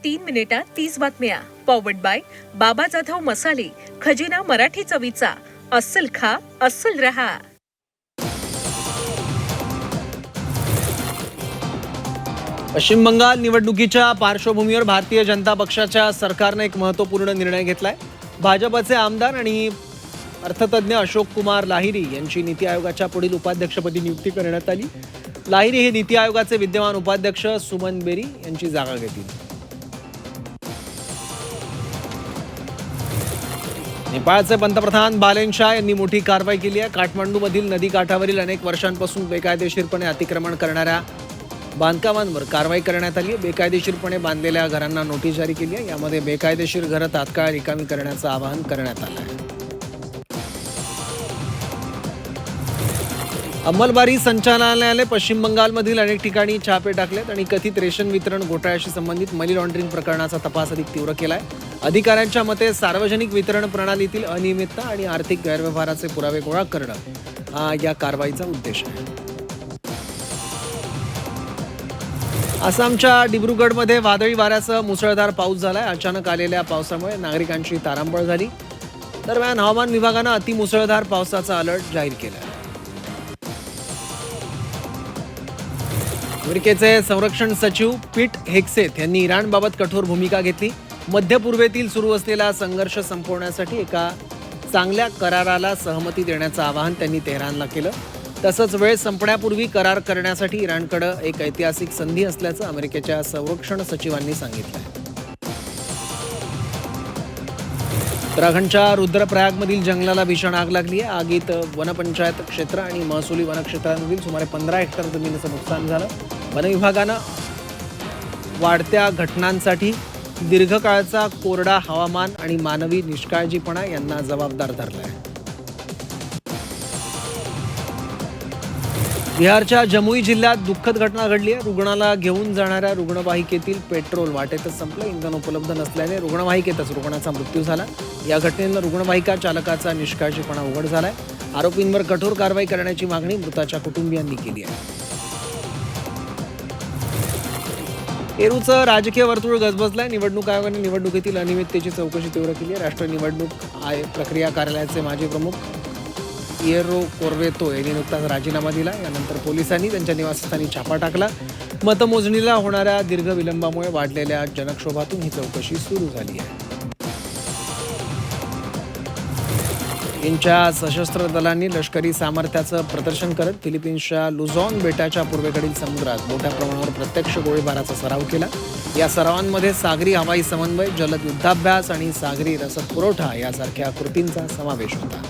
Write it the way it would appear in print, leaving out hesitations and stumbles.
3 मिनिटात 30 बातम्या. Powered by बाबा जाधव मसाले, खजिना मराठी चवीचा. अस्सल खा, अस्सल रहा. पश्चिम बंगाल निवडणुकीच्या पार्श्वभूमीवर भारतीय जनता पक्षाच्या सरकारने एक महत्त्वपूर्ण निर्णय घेतलाय. भाजपचे आमदार आणि अर्थतज्ञ अशोक कुमार लाहिरी यांची नीती आयोगाच्या पुढील उपाध्यक्षपदी नियुक्ती करण्यात आली. लाहिरी हे नीती आयोगाचे विद्यमान उपाध्यक्ष सुमन बेरी यांची जागा घेतील. नेपाळचे पंतप्रधान बालेन शाह यांनी मोठी कारवाई केली आहे. काठमांडूमधील नदीकाठावरील अनेक वर्षांपासून बेकायदेशीरपणे अतिक्रमण करणाऱ्या बांधकामांवर कारवाई करण्यात आली आहे. बेकायदेशीरपणे बांधलेल्या घरांना नोटीस जारी केली आहे. यामध्ये बेकायदेशीर घरं तात्काळ रिकामी करण्याचं आवाहन करण्यात आलं आहे. अंमलबारी संचालनालयाने पश्चिम बंगालमधील अनेक ठिकाणी छापे टाकलेत आणि कथित रेशन वितरण घोटाळ्याशी संबंधित मनी लॉन्ड्रिंग प्रकरणाचा तपास अधिक तीव्र केलाय. अधिकाऱ्यांच्या मते सार्वजनिक वितरण प्रणालीतील अनियमितता आणि आर्थिक गैरव्यवहाराचे पुरावे गोळा करणं हा या कारवाईचा उद्देश आहे. आसामच्या डिब्रुगडमध्ये वादळी वाऱ्यासह मुसळधार पाऊस झालाय. अचानक आलेल्या पावसामुळे नागरिकांची तारांबळ झाली. दरम्यान हवामान विभागानं अतिमुसळधार पावसाचा अलर्ट जाहीर केला. अमेरिकेचे संरक्षण सचिव पीट हेक्सेथ यांनी इराणबाबत कठोर भूमिका घेतली. मध्य पूर्वेतील सुरू असलेला संघर्ष संपवण्यासाठी एका चांगल्या कराराला सहमती देण्याचं आवाहन त्यांनी तेहरानला केलं. तसंच वेळ संपण्यापूर्वी करार करण्यासाठी इराणकडे एक ऐतिहासिक संधी असल्याचं अमेरिकेच्या संरक्षण सचिवांनी सांगितलं. उत्तराखंडच्या रुद्रप्रयागमधील जंगलाला भीषण आग लागली आहे. आगीत वनपंचायत क्षेत्र आणि महसुली वनक्षेत्रांमधील सुमारे 15 हेक्टर जमिनीचं नुकसान झालं. वनविभागानं वाढत्या घटनांसाठी दीर्घकाळचा कोरडा हवामान आणि मानवी निष्काळजीपणा यांना जबाबदार धरला आहे. बिहारच्या जमुई जिल्ह्यात दुःखद घटना घडली आहे. रुग्णाला घेऊन जाणाऱ्या रुग्णवाहिकेतील पेट्रोल वाटेतच संपलं. इंधन उपलब्ध नसल्याने रुग्णवाहिकेतच रुग्णाचा मृत्यू झाला. या घटनेनं रुग्णवाहिका चालकाचा निष्काळजीपणा उघड झालाय. आरोपींवर कठोर कारवाई करण्याची मागणी मृताच्या कुटुंबियांनी केली आहे. पेरूचं राजकीय वर्तुळ गजबजलंय. निवडणूक आयोगाने निवडणुकीतील अनियमिततेची चौकशी तीव्र केली आहे. राष्ट्रीय निवडणूक प्रक्रिया कार्यालयाचे माजी प्रमुख इएरो कोर्वेतो यांनी नुकताच राजीनामा दिला. यानंतर पोलिसांनी त्यांच्या निवासस्थानी छापा टाकला. मतमोजणीला होणाऱ्या दीर्घ विलंबामुळे वाढलेल्या जनक्षोभातून ही चौकशी सुरू झाली आहे. चीनच्या सशस्त्र दलांनी लष्करी सामर्थ्याचं प्रदर्शन करत फिलिपिन्सच्या लुझॉन बेटाच्या पूर्वेकडील समुद्रात मोठ्या प्रमाणावर प्रत्यक्ष गोळीबाराचा सराव केला. या सरावांमध्ये सागरी हवाई समन्वय, जलद युद्धाभ्यास आणि सागरी रसद पुरवठा यासारख्या कृतींचा समावेश होता.